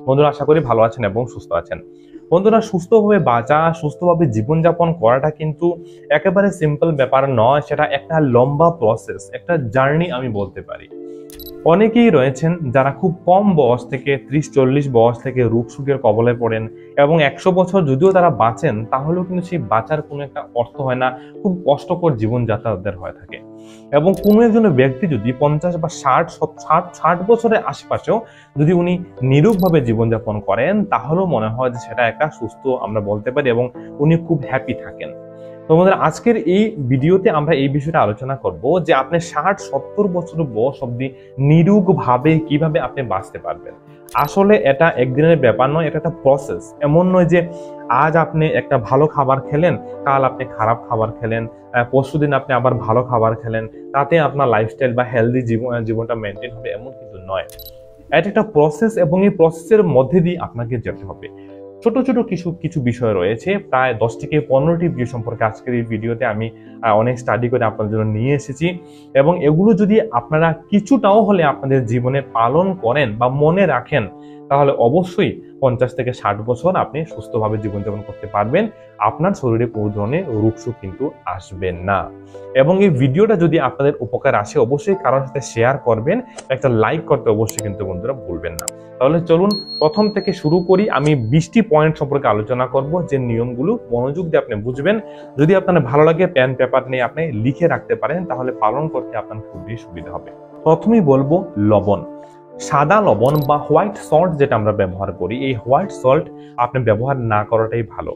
বন্ধুরা, আশা করি ভালো আছেন এবং সুস্থ আছেন। বন্ধুরা, সুস্থভাবে বাঁচা, সুস্থভাবে জীবনযাপন করাটা কিন্তু একেবারে সিম্পল ব্যাপার নয়। সেটা একটা লম্বা প্রসেস, একটা জার্নি আমি বলতে পারি। অনেকেই রয়েছেন যারা খুব কম বয়স থেকে 30-40 বয়স থেকে রোগ শোকের কবলে পড়েন এবং 100 বছর যদিও তারা বাঁচেন, তাহলেও কিন্তু সেই বাঁচার কোনো একটা অর্থ হয় না। খুব কষ্টকর জীবনযাত্রা তাদের হয়ে থাকে। এবং কোনো একজন ব্যক্তি যদি 50 বা 60 বছরের আশেপাশেও যদি উনি নিরোগভাবে জীবনযাপন করেন, তাহলেও মনে হয় যে সেটা একটা সুস্থ আমরা বলতে পারি এবং উনি খুব হ্যাপি থাকেন। তো বন্ধুরা, আজকের এই ভিডিওতে আমরা এই বিষয়টা আলোচনা করব যে আপনি 60-70 বছর বয়স অবধি নিরোগভাবে কিভাবে আপনি বাঁচতে পারবেন। আসলে এটা একদিনের ব্যাপার নয়, এটা একটা প্রসেস। এমন নয় যে আজ আপনি একটা ভালো খাবার খেলেন, কাল আপনি খারাপ খাবার খেলেন, পরশুদিন আপনি আবার ভালো খাবার খেলেন, তাতে আপনার লাইফস্টাইল বা হেলদি জীবনটা মেনটেন হবে, এমন কিন্তু নয়। এটা একটা প্রসেস এবং এই প্রসেসের মধ্যে দিয়ে আপনাকে যেতে হবে। ছোট ছোট কিছু বিষয় রয়েছে, প্রায় 10 থেকে 15টি বিষয় সম্পর্কে আজকের এই ভিডিওতে আমি অনেক স্টাডি করে আপনাদের জন্য নিয়ে এসেছি। এবং এগুলো যদি আপনারা কিছুটাও হলে আপনাদের জীবনে পালন করেন বা মনে রাখেন, তাহলে অবশ্যই 50 থেকে 60 বছর আপনি সুস্থভাবে জীবনযাপন করতে পারবেন। আপনার শরীরে কোনো ধরনের রোগশোক কিন্তু আসবে না। এবং এই ভিডিওটা যদি আপনাদের উপকার আসে, অবশ্যই কারোর সাথে শেয়ার করবেন, একটা লাইক করতে অবশ্যই কিন্তু বন্ধুরা ভুলবেন না। তাহলে চলুন প্রথম থেকে শুরু করি। আমি 20টি পয়েন্ট সম্পর্কে আলোচনা করব, যে নিয়মগুলো মনোযোগ দিয়ে আপনি বুঝবেন। যদি আপনার ভালো লাগে, পেন পেপার নিয়ে আপনি লিখে রাখতে পারেন, তাহলে পালন করতে আপনার খুবই সুবিধা হবে। প্রথমেই বলবো লবণ। সাদা লবণ বা হোয়াইট সল্ট যেটা আমরা ব্যবহার করি, এই হোয়াইট সল্ট আপনি ব্যবহার না করাটাই ভালো।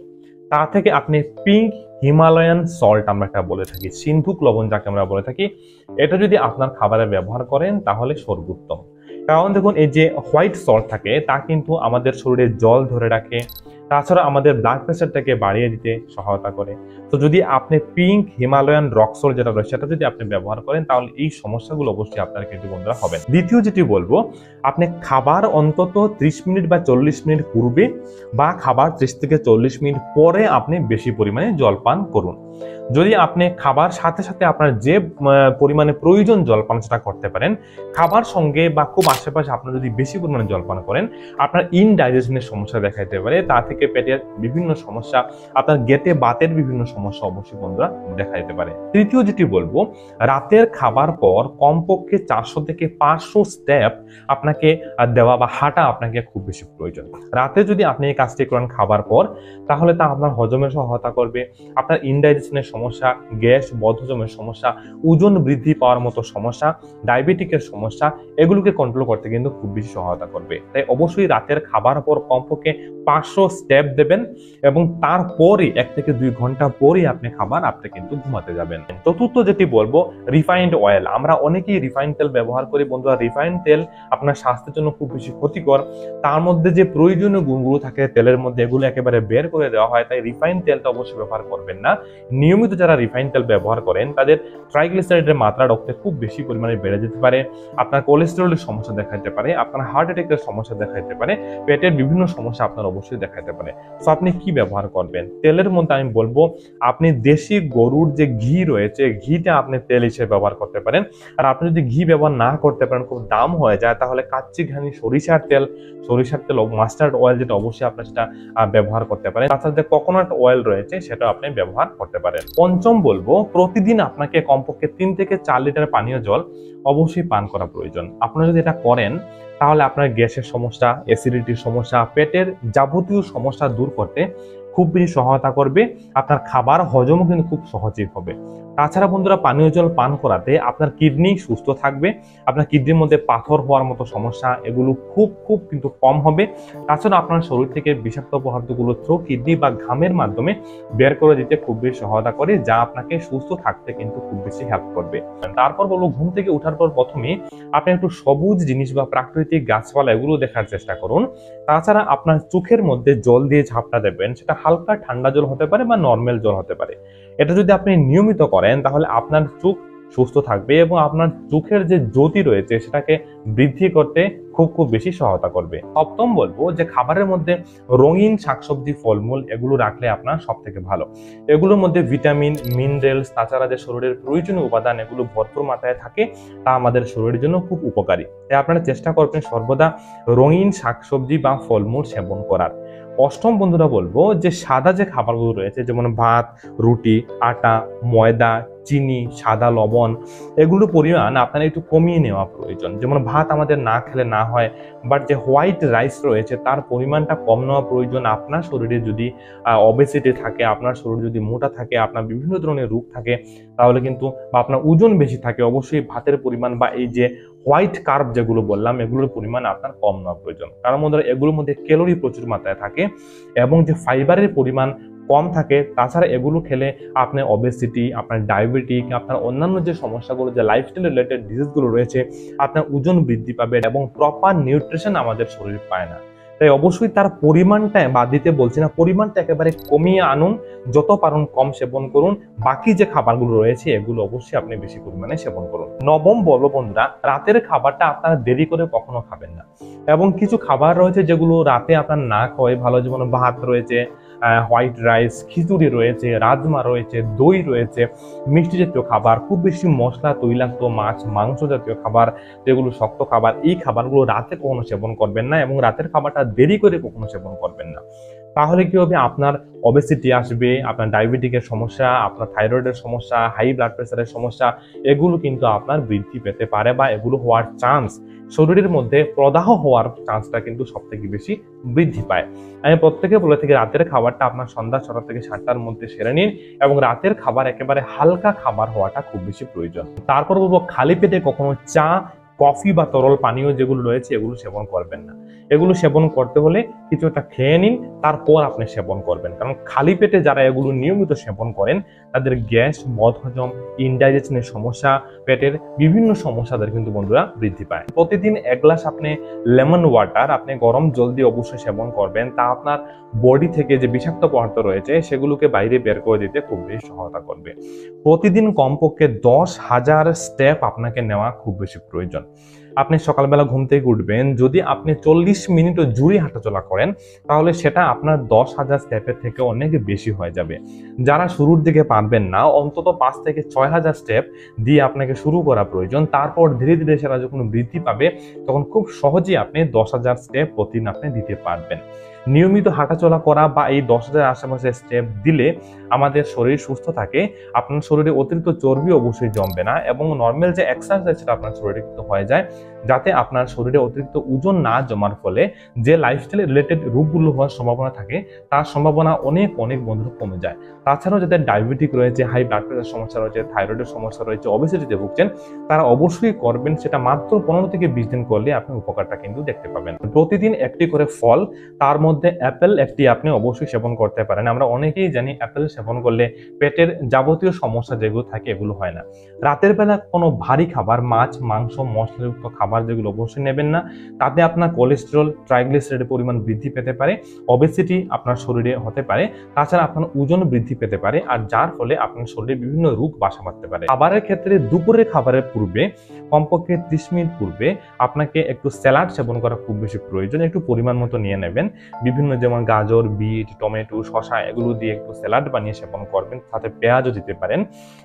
তা থেকে আপনি পিঙ্ক হিমালয়ান সল্ট আমরা একটা বলে থাকি, সিন্ধুক লবণ যাকে আমরা বলে থাকি, এটা যদি আপনার খাবারে ব্যবহার করেন তাহলে সর্বোত্তম। কারণ দেখুন, এই যে হোয়াইট সল্ট থাকে তা কিন্তু আমাদের শরীরে জল ধরে রাখে, তাছাড়া আমাদের ব্লাড প্রেশারটাকে বাড়িয়ে দিতে সহায়তা করে। তো যদি আপনি পিঙ্ক হিমালয়ান রক সল্ট যেটা রয়েছে সেটা যদি আপনি ব্যবহার করেন, তাহলে এই সমস্যাগুলো অবশ্যই আপনার কিন্তু বন্ধুরা হবে। দ্বিতীয় যেটি বলবো, আপনি খাবার অন্তত 30 মিনিট বা 40 মিনিট পূর্বে বা খাবার 30 থেকে 40 মিনিট পরে আপনি বেশি পরিমাণে জল পান করুন। যদি আপনি খাবার সাথে সাথে আপনার যে পরিমাণে প্রয়োজন জলপান সেটা করতে পারেন, খাবার সঙ্গে বা খুব আশেপাশে আপনার যদি বেশি পরিমাণে জলপান করেন, আপনার ইনডাইজেশনের সমস্যা দেখা দিতে পারে। তা থেকে পেটের বিভিন্ন সমস্যা, আপনার গেটে বাতের বিভিন্ন সমস্যা অবশ্যই বন্ধুরা দেখা দিতে পারে। তৃতীয় যেটি বলবো, রাতের খাবার পর কমপক্ষে 400 থেকে 500 স্টেপ আপনাকে দেওয়া বা হাঁটা আপনাকে খুব বেশি প্রয়োজন। রাতে যদি আপনি এই কাজটি করেন খাবার পর, তাহলে তা আপনার হজমের সহায়তা করবে। আপনার ইনডাইজেশনের সমস্যা, গ্যাস বদহজমের সমস্যা, ওজন বৃদ্ধি পাওয়ার মতো সমস্যা, ডায়াবেটিকের সমস্যা, এগুলোকে কন্ট্রোল করতে কিন্তু খুব বেশি সহায়তা করবে। তাই অবশ্যই রাতের খাবার পর কমপক্ষে 500 স্টেপ দেবেন এবং তারপরে 1 থেকে 2 ঘন্টা পরে আপনি কিন্তু ঘুমাতে যাবেন। চতুর্থ যেটি বলবো, রিফাইন্ড অয়েল। আমরা অনেকেই রিফাইন্ড তেল ব্যবহার করি বন্ধুরা। রিফাইন্ড তেল আপনার স্বাস্থ্যের জন্য খুব বেশি ক্ষতিকর। তার মধ্যে যে প্রয়োজনীয় গুণগুলো থাকে তেলের মধ্যে, এগুলো একেবারে বের করে দেওয়া হয়। তাই রিফাইন্ড তেলটা অবশ্যই ব্যবহার করবেন না। নিয়মিত যারা রিফাইন্ড তেল ব্যবহার করেন, তাদের ট্রাইগ্লিসারাইডের মাত্রা রক্তে খুব বেশি পরিমাণে বেড়ে যেতে পারে, আপনার কোলেস্টেরলের সমস্যা দেখা দিতে পারে, আপনার হার্ট অ্যাটাকের সমস্যা দেখা দিতে পারে, পেটের বিভিন্ন সমস্যা আপনার অবশ্যই দেখা দিতে পারে। তো আপনি কি ব্যবহার করবেন? তেলের মধ্যে আমি বলবো, আপনি দেশি গরুর যে ঘি রয়েছে, ঘিটা আপনি তেল হিসেবে ব্যবহার করতে পারেন। আর আপনি যদি ঘি ব্যবহার না করতে পারেন, খুব দাম হয়ে যায়, তাহলে কাচ্চি ঘানি সরিষার তেল মাস্টার্ড অয়েল যেটা অবশ্যই আপনি সেটা ব্যবহার করতে পারেন। তাছাড়া যে কোকোনাট অয়েল রয়েছে সেটা আপনি ব্যবহার করতে পারেন। পঞ্চম বলবো, প্রতিদিন আপনাকে কমপক্ষে 3 থেকে 4 লিটার পানীয় জল অবশ্যই পান করা প্রয়োজন। আপনারা যদি এটা করেন, তাহলে আপনার গ্যাসের সমস্যা, অ্যাসিডিটির সমস্যা, পেটের যাবতীয় সমস্যা দূর করতে খুব বেশি সহায়তা করবে। আপনার খাবার হজমও কিন্তু খুব সহজেই হবে। তাছাড়া বন্ধুরা, পানীয় জল পান করাতে আপনার কিডনি সুস্থ থাকবে, আপনার কিডনির মধ্যে পাথর হওয়ার মতো সমস্যা এগুলো খুব কিন্তু কম হবে। তাছাড়া আপনার শরীর থেকে বিষাক্ত পদার্থগুলো থ্রু কিডনি বা ঘামের মাধ্যমে বের করে দিতে খুব বেশি সহায়তা করে, যা আপনাকে সুস্থ থাকতে কিন্তু খুব বেশি হেল্প করবে। তারপর বলবো, ঘুম থেকে ওঠার পর প্রথমে আপনি একটু সবুজ জিনিস বা প্রাকৃতিক গাছপালা এগুলো দেখার চেষ্টা করুন। তাছাড়া আপনার চোখের মধ্যে জল দিয়ে ঝাপটা দেবেন, সেটা হালকা ঠান্ডা জল হতে পারে বা নর্মাল জল হতে পারে। এটা যদি আপনি নিয়মিত করেন, তাহলে আপনার চোখ সুস্থ থাকবে এবং আপনার চোখের যে জ্যোতি রয়েছে সেটাকে বৃদ্ধি করতে খুব বেশি সহায়তা করবে। সপ্তম বলবো যে খাবারের মধ্যে রঙিন শাকসবজি, ফলমূল এগুলো রাখলে আপনার সব থেকে ভালো। এগুলোর মধ্যে ভিটামিন, মিনারেলস, তাছাড়া যে শরীরের প্রয়োজনীয় উপাদান এগুলো ভরপুর মাত্রায় থাকে, তা আমাদের শরীরের জন্য খুব উপকারী। তাই আপনারা চেষ্টা করবেন সর্বদা রঙিন শাকসবজি বা ফলমূল সেবন করার। অষ্টম বন্ধুরা বলবো যে সাদা যে খাবারগুলো রয়েছে যেমন ভাত, রুটি, আটা, ময়দা, চিনি, সাদা লবণ এগুলোর পরিমাণ আপনার একটু কমিয়ে নেওয়া প্রয়োজন। যেমন ভাত আমাদের না খেলে না হয়, বাট যে হোয়াইট রাইস রয়েছে তার পরিমাণটা কম নেওয়া প্রয়োজন। আপনার শরীরে যদি অবেসিটি থাকে, আপনার শরীর যদি মোটা থাকে, আপনার বিভিন্ন ধরনের রোগ থাকে, তাহলে কিন্তু বা আপনার ওজন বেশি থাকে, অবশ্যই ভাতের পরিমাণ বা এই যে হোয়াইট কার্ব যেগুলো বললাম এগুলোর পরিমাণ আপনার কম নেওয়া প্রয়োজন। কারণ এগুলোর মধ্যে ক্যালোরি প্রচুর মাত্রায় থাকে এবং যে ফাইবারের পরিমাণ কম থাকে। তাছাড়া এগুলো খেলে আপনার অবেসিটি, আপনার ডায়াবেটিক, আপনার অন্যান্য যে সমস্যাগুলো, যে লাইফস্টাইল রিলেটেড ডিজিজগুলো রয়েছে, আপনার ওজন বৃদ্ধি পাবে এবং প্রপার নিউট্রিশন আমাদের শরীর পায় না। তাই অবশ্যই তার পরিমাণটা বাদ দিতে বলছি না, পরিমাণটা একেবারে কমিয়ে আনুন, যত পারুন কম সেবন করুন। বাকি যে খাবারগুলো রয়েছে এগুলো অবশ্যই আপনি বেশি পরিমাণে সেবন করুন। নবম বলবো বন্ধুরা, রাতের খাবারটা আপনারা দেরি করে কখনো খাবেন না। এবং কিছু খাবার রয়েছে যেগুলো রাতে আপনার না খাওয়াই ভালো, যেমন ভাত রয়েছে, হোয়াইট রাইস, খিচুড়ি রয়েছে, রাজমা রয়েছে, দই রয়েছে, মিষ্টি জাতীয় খাবার, খুব বেশি মশলা তৈলাক্ত মাছ মাংস জাতীয় খাবার, যেগুলো শক্ত খাবার, এই খাবারগুলো রাতে কখনো সেবন করবেন না এবং রাতের খাবারটা দেরি করে কখনো সেবন করবেন না। তাহলে কি হবে, আপনার অবেসিটি আসবে, আপনার ডায়াবেটিকের সমস্যা, আপনার থাইরয়েডের সমস্যা, হাই ব্লাড প্রেসারের সমস্যা এগুলো কিন্তু আপনার বৃদ্ধি পেতে পারে বা এগুলো হওয়ার চান্স, শরীরের মধ্যে প্রদাহ হওয়ার চান্সটা কিন্তু সব থেকে বেশি বৃদ্ধি পায়। আমি প্রত্যেকে বলে থাকি রাতের খাবারটা আপনার সন্ধ্যা 6টা থেকে 7টার মধ্যে সেরে নিন এবং রাতের খাবার একেবারে হালকা খাবার হওয়াটা খুব বেশি প্রয়োজন। তারপর বলবো খালি পেটে কখনো চা, কফি বা তরল পানীয় যেগুলো রয়েছে এগুলো সেবন করবেন না। এগুলো সেবন করতে হলে কিছু একটা খেয়ে নিন, তারপর আপনি সেবন করবেন। কারণ খালি পেটে যারা এগুলো নিয়মিত সেবন করেন তাদের গ্যাস, বদহজম, ইনডাইজেশনের সমস্যা, পেটের বিভিন্ন সমস্যাদের কিন্তু বন্ধুরা বৃদ্ধি পায়। প্রতিদিন 1 গ্লাস আপনি লেমন ওয়াটার আপনি গরম জল দিয়ে অবশ্যই সেবন করবেন। তা আপনার বডি থেকে যে বিষাক্ত পদার্থ রয়েছে সেগুলোকে বাইরে বের করে দিতে খুব বেশি সহায়তা করবে। প্রতিদিন কমপক্ষে 10,000 স্টেপ আপনাকে নেওয়া খুব বেশি প্রয়োজন। আপনি সকালবেলা ঘুম থেকে উঠবেন, যদি আপনি 40 মিনিটও জুড়ে হাঁটাচলা করেন তাহলে সেটা আপনার 10,000 স্টেপের থেকে অনেক বেশি হয়ে যাবে। যারা শুরুর দিকে পারবেন না, অন্তত 5 থেকে 6,000 স্টেপ দিয়ে আপনাকে শুরু করা প্রয়োজন। তারপর ধীরে ধীরে সেটা যখন বৃদ্ধি পাবে তখন খুব সহজেই আপনি 10,000 স্টেপ প্রতিদিন আপনি দিতে পারবেন। নিয়মিত হাঁটাচলা করা বা এই 10,000 আশেপাশে স্টেপ দিলে আমাদের শরীর সুস্থ থাকে, আপনার শরীরে অতিরিক্ত চর্বি অবশ্যই জমবে না এবং নর্মাল যে এক্সারসাইজ সেটা আপনার শরীরে কিন্তু হয়ে যায়, যাতে আপনার শরীরে অতিরিক্ত ওজন না জমার ফলে যে লাইফস্টাইল রিলেটেড রোগগুলো হওয়ার সম্ভাবনা থাকে তার সম্ভাবনা অনেক বন্ধুরা কমে যায়। তাছাড়াও যাদের ডায়াবেটিক রয়েছে, হাই ব্লাড প্রেসার সমস্যা রয়েছে, থাইরয়েডের সমস্যা রয়েছে, অবেসিটিতে ভুগছেন, তারা অবশ্যই করবেন। সেটা মাত্র 15 থেকে 20 দিন করলে আপনি উপকারটা কিন্তু দেখতে পাবেন। প্রতিদিন একটি করে ফল, তার মধ্যে অ্যাপেল একটি আপনি অবশ্যই সেবন করতে পারেন। আমরা অনেকেই জানি অ্যাপেল সেবন করলে পেটের যাবতীয় সমস্যা যেগুলো থাকে এগুলো হয় না। রাতের বেলা কোনো ভারী খাবার, মাছ, মাংস, মশলাযুক্ত খাবার যেগুলো অবশ্যই নেবেন না। তাতে আপনার কোলেস্টেরল, ট্রাইগ্লিসারাইডের পরিমাণ বৃদ্ধি পেতে পারে, অবেসিটি আপনার শরীরে হতে পারে, তাছাড়া আপনার ওজন বৃদ্ধি পেতে পারে, আর যার ফলে আপনার শরীরে বিভিন্ন রোগ বাসা বাঁধতে পারে। খাবারের ক্ষেত্রে দুপুরের খাবারের পূর্বে কমপক্ষে 30 মিনিট পূর্বে আপনাকে একটু স্যালাড সেবন করা খুব বেশি প্রয়োজন। একটু পরিমাণ মতো নিয়ে নেবেন, বিভিন্ন যেমন গাজর, বিট, টমেটো, শসা এগুলো দিয়ে একটু স্যালাড বানিয়ে সেবন করবেন, সাথে পেঁয়াজও দিতে পারেন।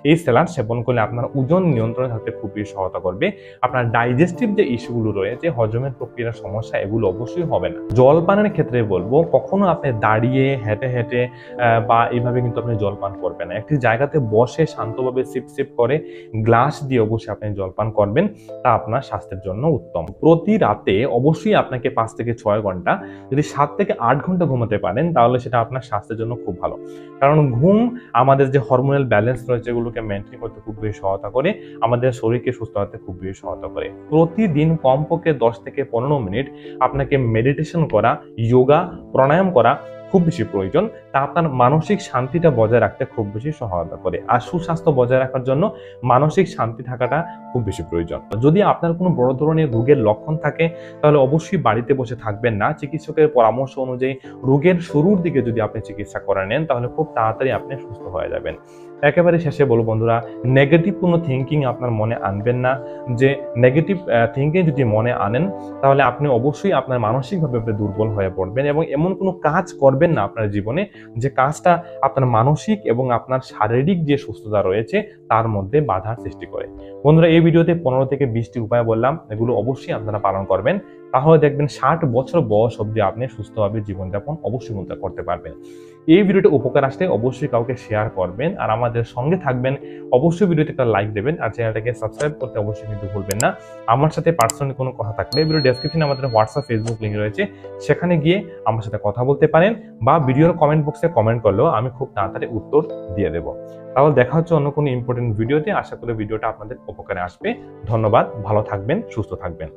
এই স্যালাড সেবন করলে আপনার ওজন নিয়ন্ত্রণে থাকতে খুবই সহায়তা করবে। আপনার ডাইজেস্টিভ যে ইস্যুগুলো রয়েছে, হজমের প্রক্রিয়ার সমস্যা, এগুলো অবশ্যই হবে না। জলপানের ক্ষেত্রে বলবো কখনো আপনি দাঁড়িয়ে হেঁটে হেঁটে বা এইভাবে কিন্তু আপনি জলপান করবেন না। একটি জায়গাতে বসে শান্তভাবে সিপ সিপ করে গ্লাস দিয়ে অবশ্যই আপনি জলপান করবেন, তা আপনার স্বাস্থ্যের জন্য উত্তম। প্রতি রাতে অবশ্যই আপনাকে 5 থেকে 6 ঘন্টা, যদি 7 থেকে 8 ঘন্টা ঘুমাতে পারেন তাহলে সেটা আপনার স্বাস্থ্যের জন্য খুব ভালো। কারণ ঘুম আমাদের যে হরমোনাল ব্যালেন্স রয়েছে এগুলোকে মেনটেন করতে খুব বেশি সহায়তা করে, আমাদের শরীরকে সুস্থ রাখতে খুব বেশি সহায়তা করে। প্রতিদিন কমপক্ষে 10 থেকে 15 মিনিট আপনাকে মেডিটেশন করা, যোগা, প্রাণায়াম করা খুব বেশি প্রয়োজন। তা আপনার মানসিক শান্তিটা বজায় রাখতে খুব বেশি সহায়তা করে। আর সুস্বাস্থ্য বজায় রাখার জন্য মানসিক শান্তি থাকাটা খুব বেশি প্রয়োজন। যদি আপনার কোনো বড় ধরনের রোগের লক্ষণ থাকে তাহলে অবশ্যই বাড়িতে বসে থাকবেন না। চিকিৎসকের পরামর্শ অনুযায়ী রোগের শুরুর দিকে যদি আপনি চিকিৎসা করে নেন তাহলে খুব তাড়াতাড়ি আপনি সুস্থ হয়ে যাবেন। একেবারে শেষে বলবো বন্ধুরা, নেগেটিভ কোনো থিঙ্কিং আপনার মনে আনবেন না। যে নেগেটিভ থিঙ্কিং যদি মনে আনেন তাহলে আপনি অবশ্যই আপনার মানসিকভাবে আপনি দুর্বল হয়ে পড়বেন এবং এমন কোনো কাজ করবেন না আপনার জীবনে যে কাজটা আপনার মানসিক এবং আপনার শারীরিক যে সুস্থতা রয়েছে তার মধ্যে বাধার সৃষ্টি করে। বন্ধুরা, এই ভিডিওতে 15 থেকে 20টি উপায় বললাম, এগুলো অবশ্যই আপনারা পালন করবেন, তাহলে দেখবেন 60 বছর বয়স অবধি আপনি সুস্থভাবে জীবনযাপন অবশ্যই করতে পারবেন। এই ভিডিওটা উপকার আসলে অবশ্যই কাউকে শেয়ার করবেন আর আমাদের সঙ্গে থাকবেন। অবশ্যই ভিডিওতে একটা লাইক দেবেন আর চ্যানেলটাকে সাবস্ক্রাইব করতে অবশ্যই কিন্তু ভুলবেন না। আমার সাথে পার্সোনালি কোনো কথা থাকলে ভিডিও ডেসক্রিপশনে আমাদের হোয়াটসঅ্যাপ ফেসবুক লিঙ্ক রয়েছে, সেখানে গিয়ে আমার সাথে কথা বলতে পারেন বা ভিডিওর কমেন্ট বক্সে কমেন্ট করলেও আমি খুব তাড়াতাড়ি উত্তর দিয়ে দেবো। তাহলে দেখা হচ্ছে অন্য কোনো ইম্পর্টেন্ট ভিডিওতে। আশা করি ভিডিওটা আপনাদের উপকারে আসবে। ধন্যবাদ, ভালো থাকবেন, সুস্থ থাকবেন।